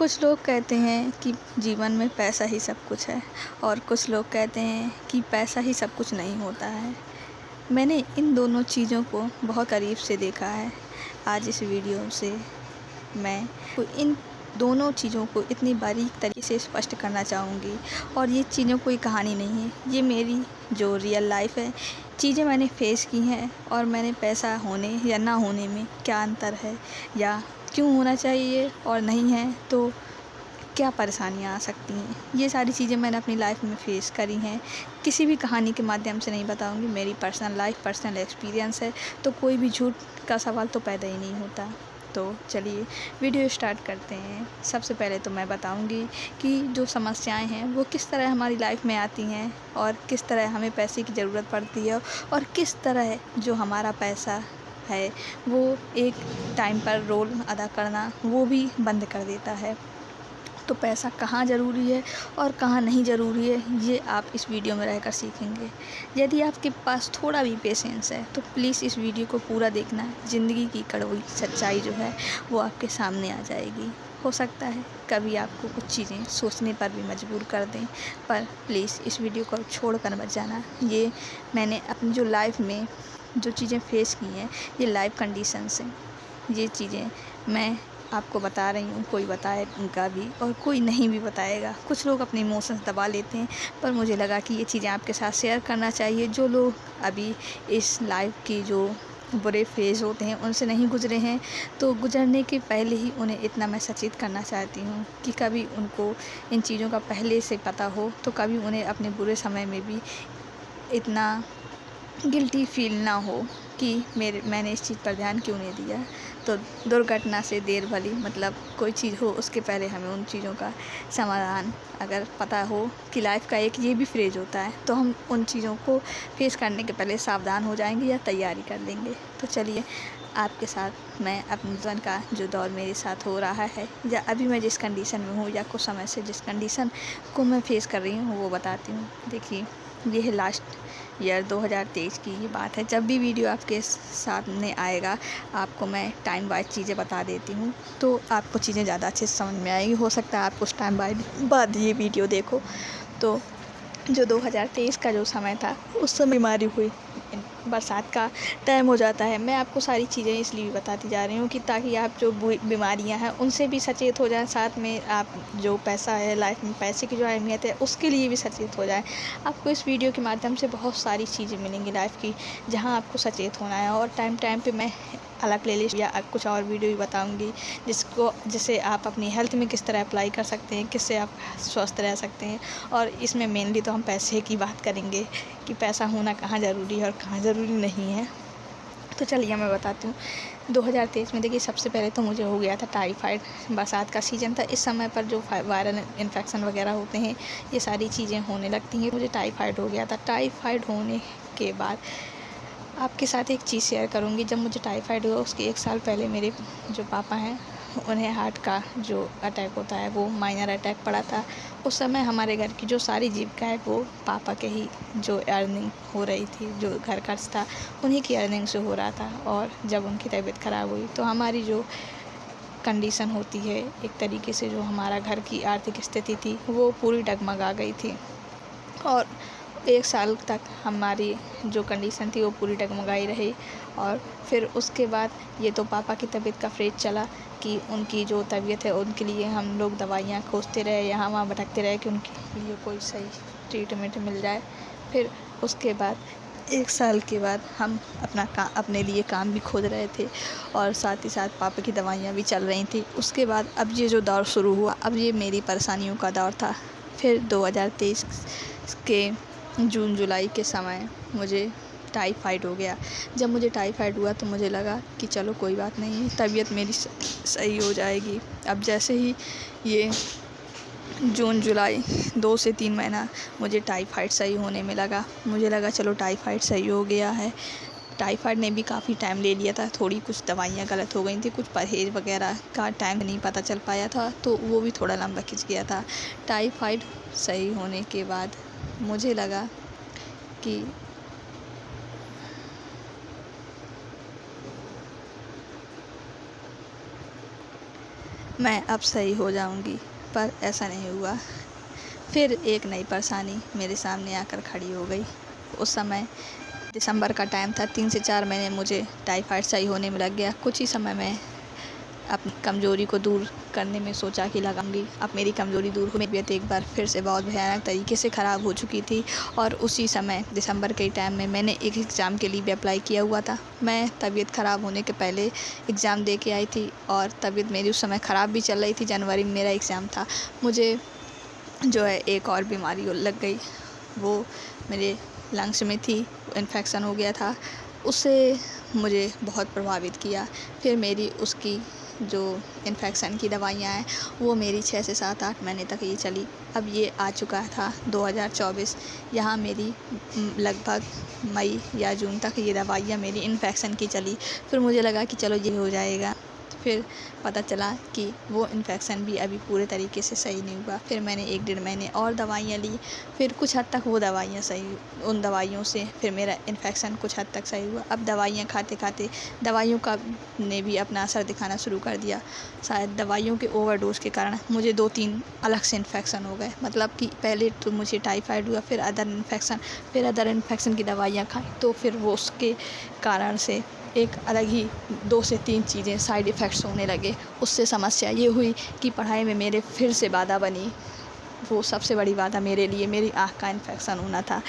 कुछ लोग कहते हैं कि जीवन में पैसा ही सब कुछ है और कुछ लोग कहते हैं कि पैसा ही सब कुछ नहीं होता है। मैंने इन दोनों चीज़ों को बहुत करीब से देखा है। आज इस वीडियो से मैं इन दोनों चीज़ों को इतनी बारीक तरीके से स्पष्ट करना चाहूँगी। और ये चीज़ों कोई कहानी नहीं है, ये मेरी जो रियल लाइफ है, चीज़ें मैंने फेस की हैं और मैंने पैसा होने या ना होने में क्या अंतर है या क्यों होना चाहिए और नहीं है तो क्या परेशानियाँ आ सकती हैं। ये सारी चीज़ें मैंने अपनी लाइफ में फ़ेस करी हैं। किसी भी कहानी के माध्यम से नहीं बताऊँगी, मेरी पर्सनल लाइफ, पर्सनल एक्सपीरियंस है, तो कोई भी झूठ का सवाल तो पैदा ही नहीं होता। तो चलिए वीडियो स्टार्ट करते हैं। सबसे पहले तो मैं बताऊँगी कि जो समस्याएँ हैं वो किस तरह हमारी लाइफ में आती हैं और किस तरह हमें पैसे की ज़रूरत पड़ती है और किस तरह जो हमारा पैसा है वो एक टाइम पर रोल अदा करना वो भी बंद कर देता है। तो पैसा कहाँ ज़रूरी है और कहाँ नहीं ज़रूरी है, ये आप इस वीडियो में रहकर सीखेंगे। यदि आपके पास थोड़ा भी पेशेंस है तो प्लीज़ इस वीडियो को पूरा देखना। ज़िंदगी की कड़वी सच्चाई जो है वो आपके सामने आ जाएगी। हो सकता है कभी आपको कुछ चीज़ें सोचने पर भी मजबूर कर दें, पर प्लीज़ इस वीडियो को छोड़ कर मत जाना। ये मैंने अपनी जो लाइफ में जो चीज़ें फ़ेस की हैं, ये लाइफ कंडीशंस हैं। ये चीज़ें मैं आपको बता रही हूँ, कोई बताएगा भी और कोई नहीं भी बताएगा। कुछ लोग अपने इमोशंस दबा लेते हैं, पर मुझे लगा कि ये चीज़ें आपके साथ शेयर करना चाहिए। जो लोग अभी इस लाइफ की जो बुरे फेज़ होते हैं उनसे नहीं गुज़रे हैं, तो गुज़रने के पहले ही उन्हें इतना मैं सचेत करना चाहती हूँ कि कभी उनको इन चीज़ों का पहले से पता हो तो कभी उन्हें अपने बुरे समय में भी इतना गिल्टी फ़ील ना हो कि मैंने इस चीज़ पर ध्यान क्यों नहीं दिया। तो दुर्घटना से देर भली, मतलब कोई चीज़ हो उसके पहले हमें उन चीज़ों का समाधान अगर पता हो कि लाइफ का एक ये भी फ्रेज होता है, तो हम उन चीज़ों को फेस करने के पहले सावधान हो जाएंगे या तैयारी कर लेंगे। तो चलिए आपके साथ मैं अपने जीवन का जो दौर मेरे साथ हो रहा है या अभी मैं जिस कंडीशन में हूँ या कुछ समय से जिस कंडीशन को मैं फेस कर रही हूँ वो बताती हूँ। देखिए, ये है लास्ट ईयर 2023 की ये बात है। जब भी वीडियो आपके सामने आएगा आपको मैं टाइम वाइज चीज़ें बता देती हूँ, तो आपको चीज़ें ज़्यादा अच्छे से समझ में आएगी। हो सकता है आप कुछ टाइम बाद ये वीडियो देखो। तो जो 2023 का जो समय था उस समय बीमारी हुई, बरसात का टाइम हो जाता है। मैं आपको सारी चीज़ें इसलिए बताती जा रही हूँ कि ताकि आप जो बीमारियाँ हैं उनसे भी सचेत हो जाएं, साथ में आप जो पैसा है लाइफ में पैसे की जो अहमियत है उसके लिए भी सचेत हो जाएं। आपको इस वीडियो के माध्यम से बहुत सारी चीज़ें मिलेंगी लाइफ की, जहाँ आपको सचेत होना है। और टाइम टाइम पे मैं अलग प्लेलिस्ट या कुछ और वीडियो भी बताऊंगी जिसे आप अपनी हेल्थ में किस तरह अप्लाई कर सकते हैं, किससे आप स्वस्थ रह सकते हैं। और इसमें मेनली तो हम पैसे की बात करेंगे कि पैसा होना कहाँ ज़रूरी है और कहाँ ज़रूरी नहीं है। तो चलिए मैं बताती हूँ। 2023 में देखिए, सबसे पहले तो मुझे हो गया था टाइफाइड। बरसात का सीज़न था, इस समय पर जो वायरल इन्फेक्शन वगैरह होते हैं ये सारी चीज़ें होने लगती हैं। मुझे टाइफाइड हो गया था। टाइफाइड होने के बाद आपके साथ एक चीज़ शेयर करूँगी। जब मुझे टाइफाइड हुआ उसके 1 साल पहले मेरे जो पापा हैं उन्हें हार्ट का जो अटैक होता है वो माइनर अटैक पड़ा था। उस समय हमारे घर की जो सारी जीविका है वो पापा के ही जो अर्निंग हो रही थी, जो घर खर्च था उन्हीं की अर्निंग से हो रहा था। और जब उनकी तबीयत ख़राब हुई तो हमारी जो कंडीशन होती है एक तरीके से, जो हमारा घर की आर्थिक स्थिति थी वो पूरी डगमगा गई थी। और 1 साल तक हमारी जो कंडीशन थी वो पूरी डगमगाई रही। और फिर उसके बाद ये तो पापा की तबीयत का फेज़ चला कि उनकी जो तबीयत है उनके लिए हम लोग दवाइयाँ खोजते रहे, यहाँ वहाँ भटकते रहे कि उनके लिए कोई सही ट्रीटमेंट मिल जाए। फिर उसके बाद 1 साल के बाद हम अपने लिए काम भी खोज रहे थे और साथ ही साथ पापा की दवाइयाँ भी चल रही थी। उसके बाद अब ये जो दौर शुरू हुआ, अब ये मेरी परेशानियों का दौर था। फिर 2023 के जून जुलाई के समय मुझे टाइफाइड हो गया। जब मुझे टाइफाइड हुआ तो मुझे लगा कि चलो कोई बात नहीं, तबीयत मेरी सही हो जाएगी। अब जैसे ही ये जून जुलाई 2 से 3 महीना मुझे टाइफाइड सही होने में लगा। मुझे लगा चलो टाइफाइड सही हो गया है। टाइफाइड ने भी काफ़ी टाइम ले लिया था, थोड़ी कुछ दवाइयाँ गलत हो गई थी, कुछ परहेज़ वगैरह का टाइम नहीं पता चल पाया था, तो वो भी थोड़ा लंबा खिंच गया था। टाइफाइड सही होने के बाद मुझे लगा कि मैं अब सही हो जाऊंगी, पर ऐसा नहीं हुआ। फिर एक नई परेशानी मेरे सामने आकर खड़ी हो गई। उस समय दिसंबर का टाइम था। 3 से 4 महीने मुझे टाइफाइड सही होने में लग गया। कुछ ही समय में अपनी कमज़ोरी को दूर करने में सोचा कि लगाऊंगी। अब मेरी कमज़ोरी दूर हो, मेरी तबीयत एक बार फिर से बहुत भयानक तरीके से ख़राब हो चुकी थी। और उसी समय दिसंबर के टाइम में मैंने एक एग्ज़ाम के लिए भी अप्लाई किया हुआ था। मैं तबीयत ख़राब होने के पहले एग्ज़ाम दे के आई थी और तबीयत मेरी उस समय ख़राब भी चल रही थी। जनवरी में मेरा एग्ज़ाम था। मुझे जो है एक और बीमारी लग गई, वो मेरे लंग्स में थी, इन्फेक्शन हो गया था। उससे मुझे बहुत प्रभावित किया। फिर मेरी उसकी जो इन्फेक्शन की दवाइयाँ हैं वो मेरी 6 से 7-8 महीने तक ये चली। अब ये आ चुका था 2024, यहाँ मेरी लगभग मई या जून तक ये दवाइयाँ मेरी इन्फेक्शन की चली। फिर मुझे लगा कि चलो ये हो जाएगा। फिर पता चला कि वो इन्फेक्शन भी अभी पूरे तरीके से सही नहीं हुआ। फिर मैंने 1-1.5 महीने और दवाइयाँ ली। फिर कुछ हद तक वो दवाइयाँ सही, उन दवाइयों से फिर मेरा इन्फेक्शन कुछ हद तक सही हुआ। अब दवाइयाँ खाते खाते दवाइयों का ने भी अपना असर दिखाना शुरू कर दिया। शायद दवाइयों के ओवरडोज़ के कारण मुझे 2-3 अलग से इन्फेक्शन हो गए। मतलब कि पहले तो मुझे टाइफाइड हुआ, फिर अदर इन्फेक्शन की दवाइयाँ खाई, तो फिर वो उसके कारण से एक अलग ही 2 से 3 चीज़ें साइड इफ़ेक्ट्स होने लगे। उससे समस्या ये हुई कि पढ़ाई में मेरे फिर से बाधा बनी। वो सबसे बड़ी बाधा मेरे लिए मेरी आँख का इन्फेक्शन होना था।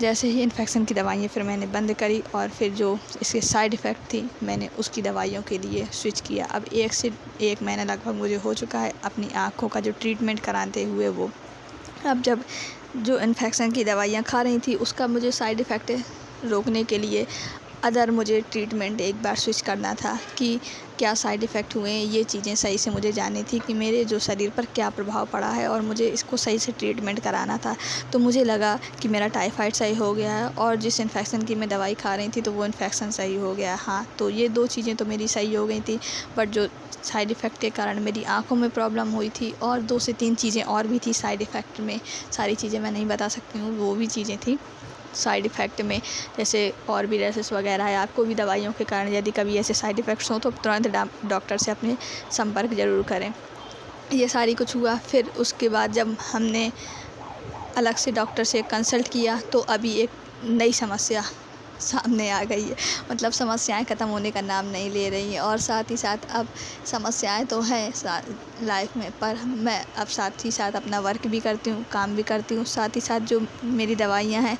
जैसे ही इन्फेक्शन की दवाइयाँ फिर मैंने बंद करी और फिर जो इसके साइड इफ़ेक्ट थी मैंने उसकी दवाइयों के लिए स्विच किया। अब 1 से 1 महीना लगभग मुझे हो चुका है अपनी आँखों का जो ट्रीटमेंट कराते हुए वो। अब जब जो इन्फेक्शन की दवाइयाँ खा रही थी उसका मुझे साइड इफ़ेक्ट रोकने के लिए अदर मुझे ट्रीटमेंट एक बार स्विच करना था कि क्या साइड इफ़ेक्ट हुए हैं, ये चीज़ें सही से मुझे जाननी थी कि मेरे जो शरीर पर क्या प्रभाव पड़ा है और मुझे इसको सही से ट्रीटमेंट कराना था। तो मुझे लगा कि मेरा टाइफाइड सही हो गया है और जिस इन्फेक्शन की मैं दवाई खा रही थी तो वो इन्फेक्शन सही हो गया। हाँ, तो ये 2 चीज़ें तो मेरी सही हो गई थी, बट जो साइड इफ़ेक्ट के कारण मेरी आँखों में प्रॉब्लम हुई थी और 2 से 3 चीज़ें और भी थी साइड इफ़ेक्ट में। सारी चीज़ें मैं नहीं बता सकती हूँ, वो भी चीज़ें थी साइड इफ़ेक्ट में। जैसे और भी रैशेस वगैरह है। आपको भी दवाइयों के कारण यदि कभी ऐसे साइड इफ़ेक्ट्स हों तो तुरंत डॉक्टर से अपने संपर्क ज़रूर करें। ये सारी कुछ हुआ। फिर उसके बाद जब हमने अलग से डॉक्टर से कंसल्ट किया तो अभी एक नई समस्या सामने आ गई है। मतलब समस्याएं ख़त्म होने का नाम नहीं ले रही हैं और साथ ही साथ अब समस्याएं तो हैं लाइफ में, पर मैं अब साथ ही साथ अपना वर्क भी करती हूँ, काम भी करती हूँ। साथ ही साथ जो मेरी दवाइयाँ हैं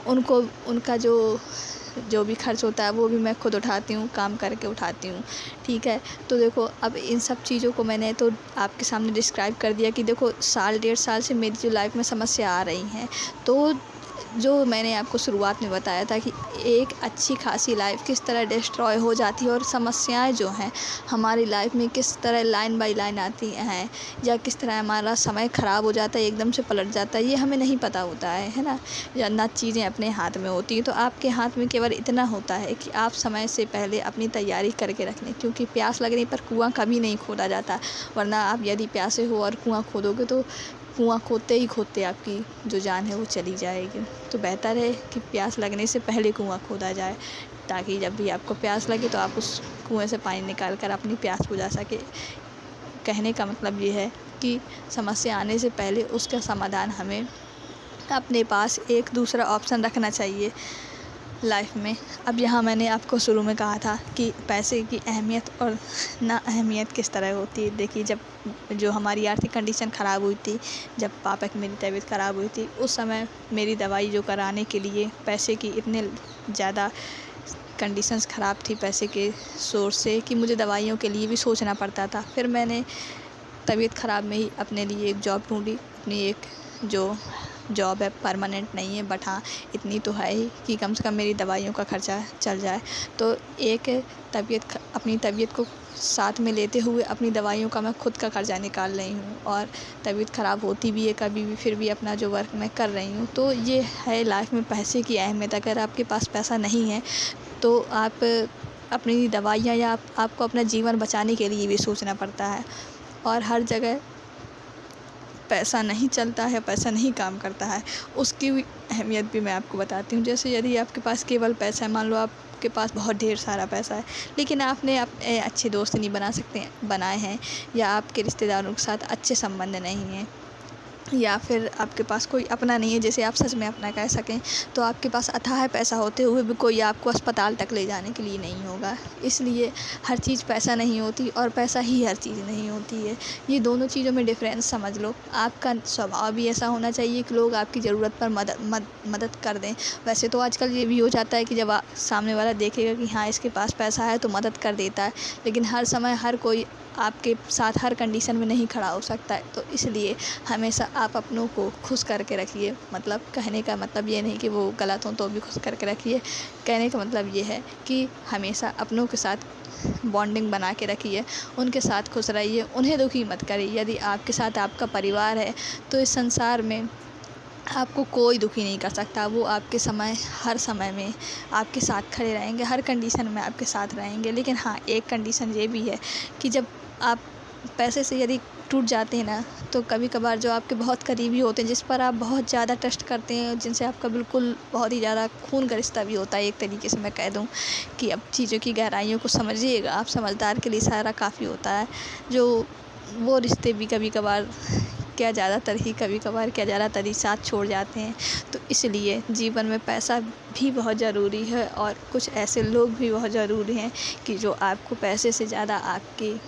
उनको उनका जो भी खर्च होता है वो भी मैं खुद उठाती हूँ, काम करके उठाती हूँ। ठीक है, तो देखो अब इन सब चीज़ों को मैंने तो आपके सामने डिस्क्राइब कर दिया कि देखो 1-1.5 साल से मेरी जो लाइफ में समस्या आ रही हैं, तो जो मैंने आपको शुरुआत में बताया था कि एक अच्छी खासी लाइफ किस तरह डिस्ट्रॉय हो जाती है और समस्याएं जो हैं हमारी लाइफ में किस तरह लाइन बाय लाइन आती हैं या किस तरह हमारा समय ख़राब हो जाता है, एकदम से पलट जाता है, ये हमें नहीं पता होता है ना। या ना चीज़ें अपने हाथ में होती हैं। तो आपके हाथ में केवल इतना होता है कि आप समय से पहले अपनी तैयारी करके रख लें, क्योंकि प्यास लगने पर कुआँ कभी नहीं खोदा जाता। वरना आप यदि प्यासे हो और कुआँ खोदोगे तो कुआँ खोदते ही खोदते आपकी जो जान है वो चली जाएगी। तो बेहतर है कि प्यास लगने से पहले कुआँ खोदा जाए, ताकि जब भी आपको प्यास लगे तो आप उस कुएँ से पानी निकाल कर अपनी प्यास बुझा सके। कहने का मतलब ये है कि समस्या आने से पहले उसका समाधान हमें अपने पास एक दूसरा ऑप्शन रखना चाहिए लाइफ में। अब यहाँ मैंने आपको शुरू में कहा था कि पैसे की अहमियत और ना अहमियत किस तरह होती है। देखिए, जब जो हमारी आर्थिक कंडीशन ख़राब हुई थी, जब पापा की मेरी तबीयत ख़राब हुई थी, उस समय मेरी दवाई जो कराने के लिए पैसे की इतने ज़्यादा कंडीशंस ख़राब थी पैसे के सोर्स से कि मुझे दवाइयों के लिए भी सोचना पड़ता था। फिर मैंने तबीयत ख़राब में ही अपने लिए एक जॉब ढूँढी। अपनी एक जो जॉब है परमानेंट नहीं है, बट हाँ इतनी तो है ही कि कम से कम मेरी दवाइयों का खर्चा चल जाए। तो एक अपनी तबीयत को साथ में लेते हुए अपनी दवाइयों का मैं खुद का खर्चा निकाल रही हूँ और तबीयत ख़राब होती भी है कभी भी, फिर भी अपना जो वर्क मैं कर रही हूँ। तो ये है लाइफ में पैसे की अहमियत। अगर आपके पास पैसा नहीं है तो आप अपनी दवाइयाँ या आपको अपना जीवन बचाने के लिए भी सोचना पड़ता है। और हर जगह पैसा नहीं चलता है, पैसा नहीं काम करता है, उसकी भी अहमियत भी मैं आपको बताती हूँ। जैसे यदि आपके पास केवल पैसा है, मान लो आप आपके पास बहुत ढेर सारा पैसा है, लेकिन आपने अच्छे दोस्त नहीं बनाए हैं, या आपके रिश्तेदारों के साथ अच्छे संबंध नहीं हैं, या फिर आपके पास कोई अपना नहीं है जिसे आप सच में अपना कह सकें, तो आपके पास अथाह पैसा होते हुए भी कोई आपको अस्पताल तक ले जाने के लिए नहीं होगा। इसलिए हर चीज़ पैसा नहीं होती और पैसा ही हर चीज़ नहीं होती है। ये दोनों चीज़ों में डिफ़रेंस समझ लो। आपका स्वभाव भी ऐसा होना चाहिए कि लोग आपकी ज़रूरत पर मदद कर दें। वैसे तो आजकल ये भी हो जाता है कि जब सामने वाला देखेगा कि हाँ इसके पास पैसा है तो मदद कर देता है, लेकिन हर समय हर कोई आपके साथ हर कंडीशन में नहीं खड़ा हो सकता है। तो इसलिए हमेशा आप अपनों को खुश करके रखिए। मतलब कहने का मतलब ये नहीं कि वो गलत हों तो भी खुश करके रखिए। कहने का मतलब ये है कि हमेशा अपनों के साथ बॉन्डिंग बना के रखिए, उनके साथ खुश रहिए, उन्हें दुखी मत करिए। यदि आपके साथ आपका परिवार है तो इस संसार में आपको कोई दुखी नहीं कर सकता। वो आपके हर समय में आपके साथ खड़े रहेंगे, हर कंडीशन में आपके साथ रहेंगे। लेकिन हाँ, एक कंडीशन ये भी है कि जब आप पैसे से यदि टूट जाते हैं ना, तो कभी कभार जो आपके बहुत करीबी होते हैं, जिस पर आप बहुत ज़्यादा ट्रस्ट करते हैं, जिनसे आपका बिल्कुल बहुत ही ज़्यादा खून का रिश्ता भी होता है, एक तरीके से मैं कह दूं कि अब चीज़ों की गहराइयों को समझिएगा आप। समझदार के लिए सारा काफ़ी होता है। जो वो रिश्ते भी कभी कभार कभी कभार क्या ज़्यादातर ही साथ छोड़ जाते हैं। तो इसलिए जीवन में पैसा भी बहुत ज़रूरी है, और कुछ ऐसे लोग भी बहुत ज़रूरी हैं कि जो आपको पैसे से ज़्यादा आपकी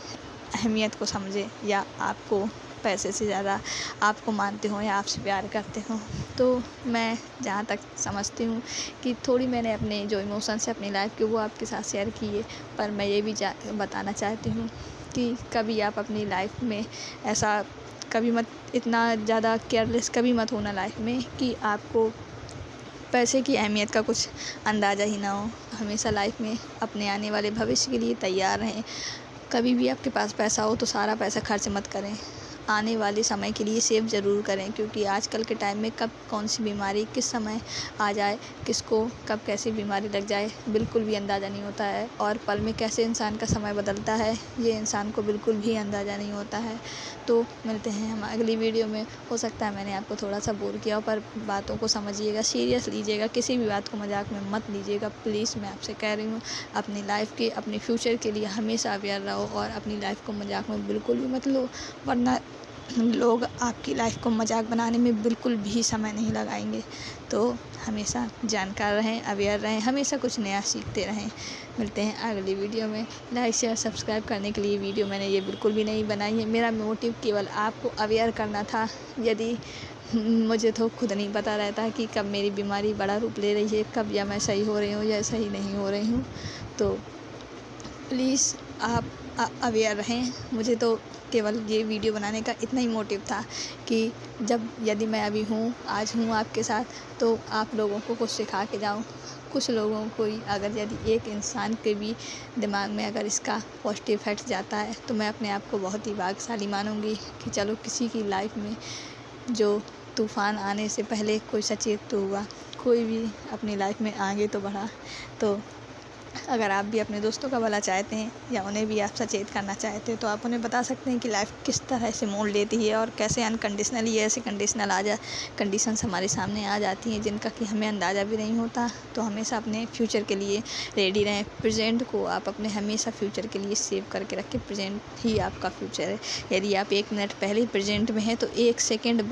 अहमियत को समझे, या आपको पैसे से ज़्यादा आपको मानते हों या आपसे प्यार करते हों। तो मैं जहाँ तक समझती हूँ कि थोड़ी मैंने अपने जो इमोशंस है अपनी लाइफ के वो आपके साथ शेयर किए, पर मैं ये भी बताना चाहती हूँ कि कभी आप अपनी लाइफ में ऐसा कभी मत, इतना ज़्यादा केयरलेस कभी मत होना लाइफ में कि आपको पैसे की अहमियत का कुछ अंदाज़ा ही ना हो। हमेशा लाइफ में अपने आने वाले भविष्य के लिए तैयार रहें। कभी भी आपके पास पैसा हो तो सारा पैसा खर्च मत करें। आने वाले समय के लिए सेव ज़रूर करें, क्योंकि आजकल के टाइम में कब कौन सी बीमारी किस समय आ जाए, किसको कब कैसी बीमारी लग जाए, बिल्कुल भी अंदाज़ा नहीं होता है। और पल में कैसे इंसान का समय बदलता है, ये इंसान को बिल्कुल भी अंदाज़ा नहीं होता है। तो मिलते हैं हम अगली वीडियो में। हो सकता है मैंने आपको थोड़ा सा बोर किया, पर बातों को समझिएगा, सीरियस लीजिएगा, किसी भी बात को मजाक में मत लीजिएगा प्लीज़। मैं आपसे कह रही हूँ, अपनी लाइफ के अपने फ्यूचर के लिए हमेशा अवेयर रहो, और अपनी लाइफ को मजाक में बिल्कुल भी मत लो, वरना लोग आपकी लाइफ को मजाक बनाने में बिल्कुल भी समय नहीं लगाएंगे। तो हमेशा जानकार रहें, अवेयर रहें, हमेशा कुछ नया सीखते रहें। मिलते हैं अगली वीडियो में। लाइक शेयर सब्सक्राइब करने के लिए वीडियो मैंने ये बिल्कुल भी नहीं बनाई है। मेरा मोटिव केवल आपको अवेयर करना था। यदि मुझे तो खुद नहीं पता रहता कि कब मेरी बीमारी बड़ा रूप ले रही है, कब या मैं सही हो रही हूँ या सही नहीं हो रही हूँ। तो प्लीज़ आप अवेयर रहें। मुझे तो केवल ये वीडियो बनाने का इतना ही मोटिव था कि यदि मैं अभी आज हूँ आपके साथ, तो आप लोगों को कुछ सिखा के जाऊँ। कुछ लोगों को ही अगर यदि एक इंसान के भी दिमाग में अगर इसका पॉजिटिव इफेक्ट जाता है, तो मैं अपने आप को बहुत ही भाग्यशाली मानूंगी कि चलो किसी की लाइफ में जो तूफ़ान आने से पहले कोई सचेत तो हुआ, कोई भी अपनी लाइफ में आगे तो बढ़ा। तो अगर आप भी अपने दोस्तों का भला चाहते हैं, या उन्हें भी आप सचेत करना चाहते हैं, तो आप उन्हें बता सकते हैं कि लाइफ किस तरह से मोड़ लेती है, और कैसे अनकंडीशनली ऐसे कंडीशंस हमारे सामने आ जाती हैं जिनका कि हमें अंदाज़ा भी नहीं होता। तो हमेशा अपने फ्यूचर के लिए रेडी रहें। प्रेजेंट को आप अपने हमेशा फ्यूचर के लिए सेव करके रखें। प्रेजेंट ही आपका फ्यूचर है। यदि आप 1 मिनट पहले प्रेजेंट में हैं, तो 1 सेकेंड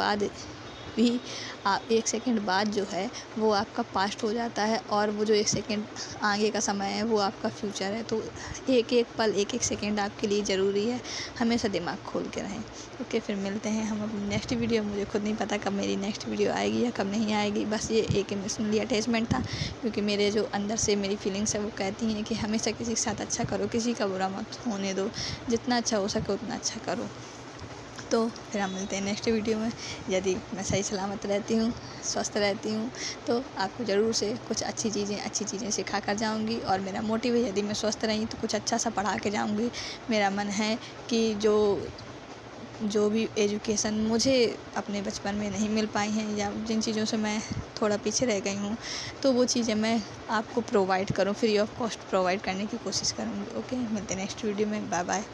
बाद जो है वो आपका पास्ट हो जाता है, और वो जो 1 सेकेंड आगे का समय है वो आपका फ्यूचर है। तो एक एक पल, एक एक सेकेंड आपके लिए ज़रूरी है। हमेशा दिमाग खोल के रहें। ओके, फिर मिलते हैं हम अपनी नेक्स्ट वीडियो। मुझे खुद नहीं पता कब मेरी नेक्स्ट वीडियो आएगी या कब नहीं आएगी। बस ये एक इमोशनली अटैचमेंट था, क्योंकि मेरे जो अंदर से मेरी फीलिंग्स है वो कहती हैं कि हमेशा किसी के साथ अच्छा करो, किसी का बुरा मत होने दो, जितना अच्छा हो सके उतना अच्छा करो। तो फिर हम मिलते हैं नेक्स्ट वीडियो में। यदि मैं सही सलामत रहती हूँ, स्वस्थ रहती हूँ, तो आपको ज़रूर से कुछ अच्छी चीज़ें सिखा कर जाऊँगी। और मेरा मोटिव है, यदि मैं स्वस्थ रही तो कुछ अच्छा सा पढ़ा के जाऊँगी। मेरा मन है कि जो भी एजुकेशन मुझे अपने बचपन में नहीं मिल पाई हैं, या जिन चीज़ों से मैं थोड़ा पीछे रह गई हूँ, तो वो चीज़ें मैं आपको प्रोवाइड करूँ, फ्री ऑफ कॉस्ट प्रोवाइड करने की कोशिश करूँगी। ओके, मिलते हैं नेक्स्ट वीडियो में। Bye bye.